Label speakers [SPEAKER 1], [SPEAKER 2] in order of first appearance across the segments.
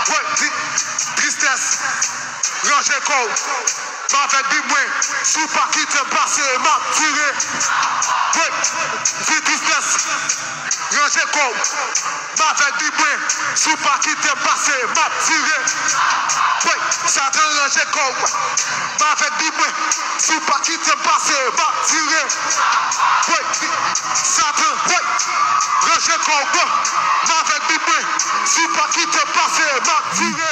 [SPEAKER 1] Ouais, tristesse. Ranger corps. Avec des moins. Sous pas qui te passe, m'a tiré. Ouais, tristesse. Ranger corps. Avec des moins. Sous pas qui te passe, m'a tiré. Ouais, Satan ranger corps. Avec des moins. Sous pas qui te passe, m'a tiré. Ouais, Satan, ouais. Ranger corps. Avec des moins. Sous pas qui te passe, m'a tiré.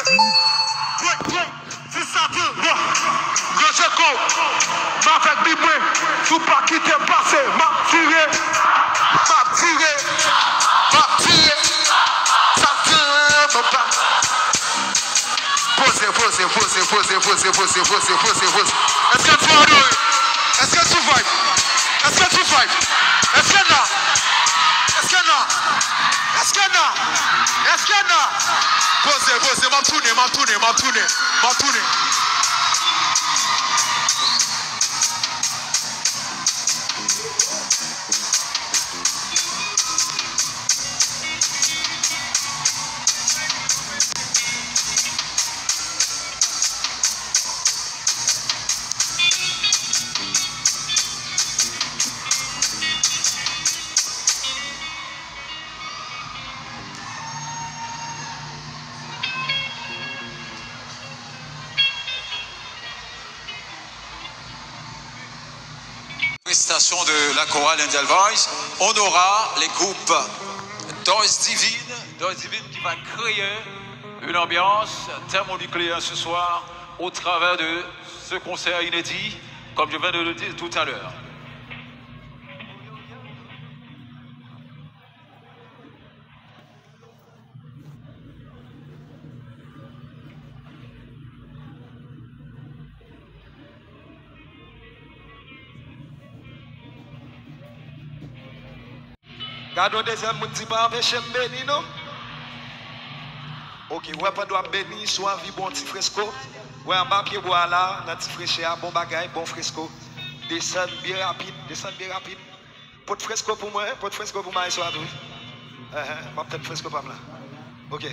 [SPEAKER 1] Ouais, c'est Satan, ouais. Ranger corps. Avec des moins. Sous pas qui te passe, m'a tiré. M'a tiré. M'a tiré. Satan, papa. Pose. Est-ce que tu adores? Est-ce que tu vibes? Est-ce que tu vibes? Est-ce que non? Est-ce que non? Est-ce que non? Est-ce que non? Pose, m'a tourné.
[SPEAKER 2] Prestation de la chorale Angel Voice, on aura les groupes Dose Divine qui va créer une ambiance thermonucléaire ce soir au travers de ce concert inédit, comme je viens de le dire tout à l'heure.
[SPEAKER 3] Gardons des hommes qui ne pas empêcher de bénir, non? Ok, ouais, pas doit bénir, soit vivre bon petit fresco. Ouais, en bas, pied bois là, dans petit fraîcheur, bon bagaille, bon fresco. Descend bien rapide. Pot de fresco pour moi, pot de fresco pour moi, soit tout. Pas peut-être fresco pas là. Ok.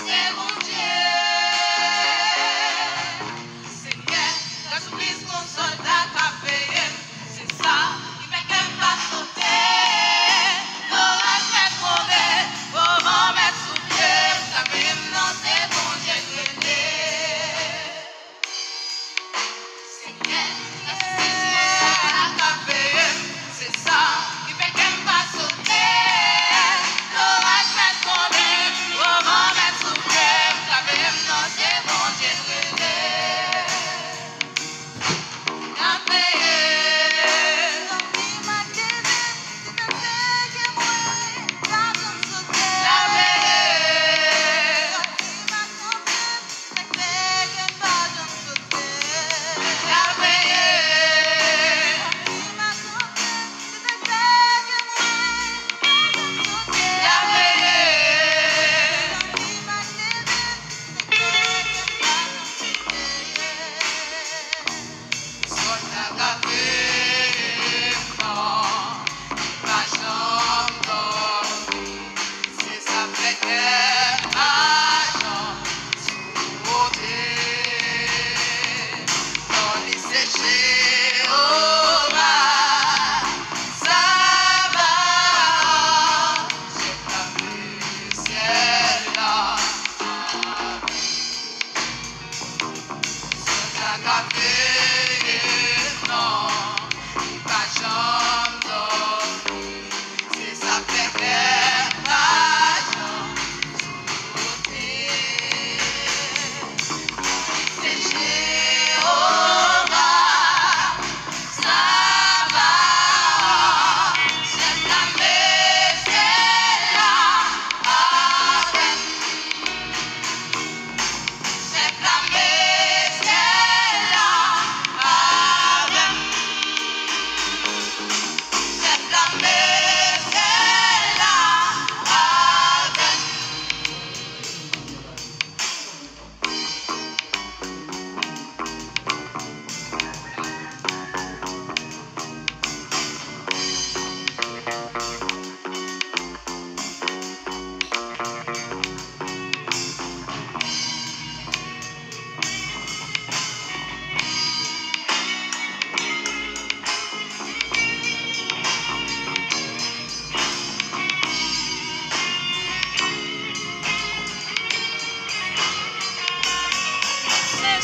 [SPEAKER 4] C'est mon Dieu.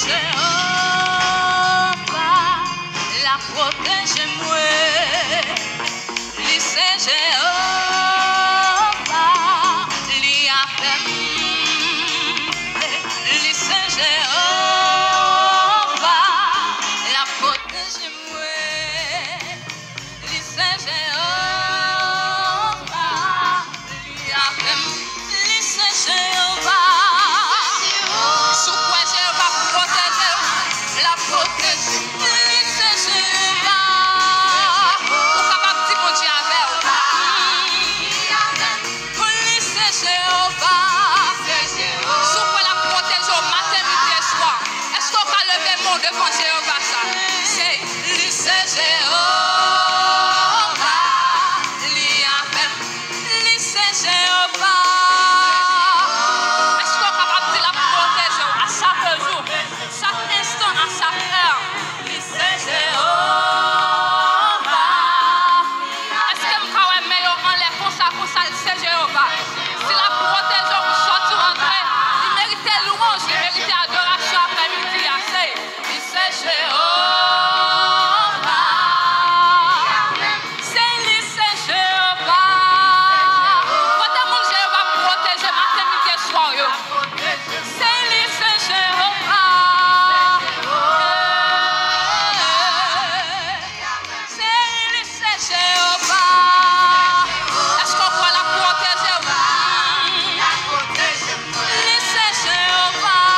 [SPEAKER 4] Jéhovah, la protège-moi. Lycée Jéhovah, l'y a fait. Lycée Jéhovah, la protège-moi. Lycée Jéhovah, l'y a fait. Lycée Jéhovah, sous quoi Jéhovah protège, la protège. Lycée Jéhovah, pour capable de mon Dieu avec. Lycée Jéhovah, sous quoi la protège au matin, midi et soir. Est-ce qu'on va lever mon devant Jéhovah ça? C'est lycée Jéhovah, l'y a fait. Lycée Jéhovah. Est-ce qu'on est capable de la protéger à chaque jour, chaque instant, à chaque heure? Lycée Jéhovah. Est-ce que je peux mettre en l'air comme ça, lycée Jéhovah? Si la protège pour sortir rentrer, il mérite louange, il mérite adoration après-midi. C'est lycée Jéhovah. C'est lycée Jéhovah. Quand mon Jéhovah protège matin, midi et soir, yo. C'est lycée Jéhovah. C'est lycée Jéhovah. Est-ce qu'on voit la protéger? Lycée Jéhovah.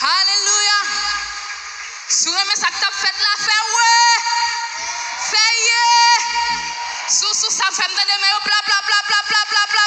[SPEAKER 4] Alléluia. Si vous aimez ça que tu as fait la fête, ouais. Fais-y. Sous ça fait me donner bla bla bla bla bla bla bla.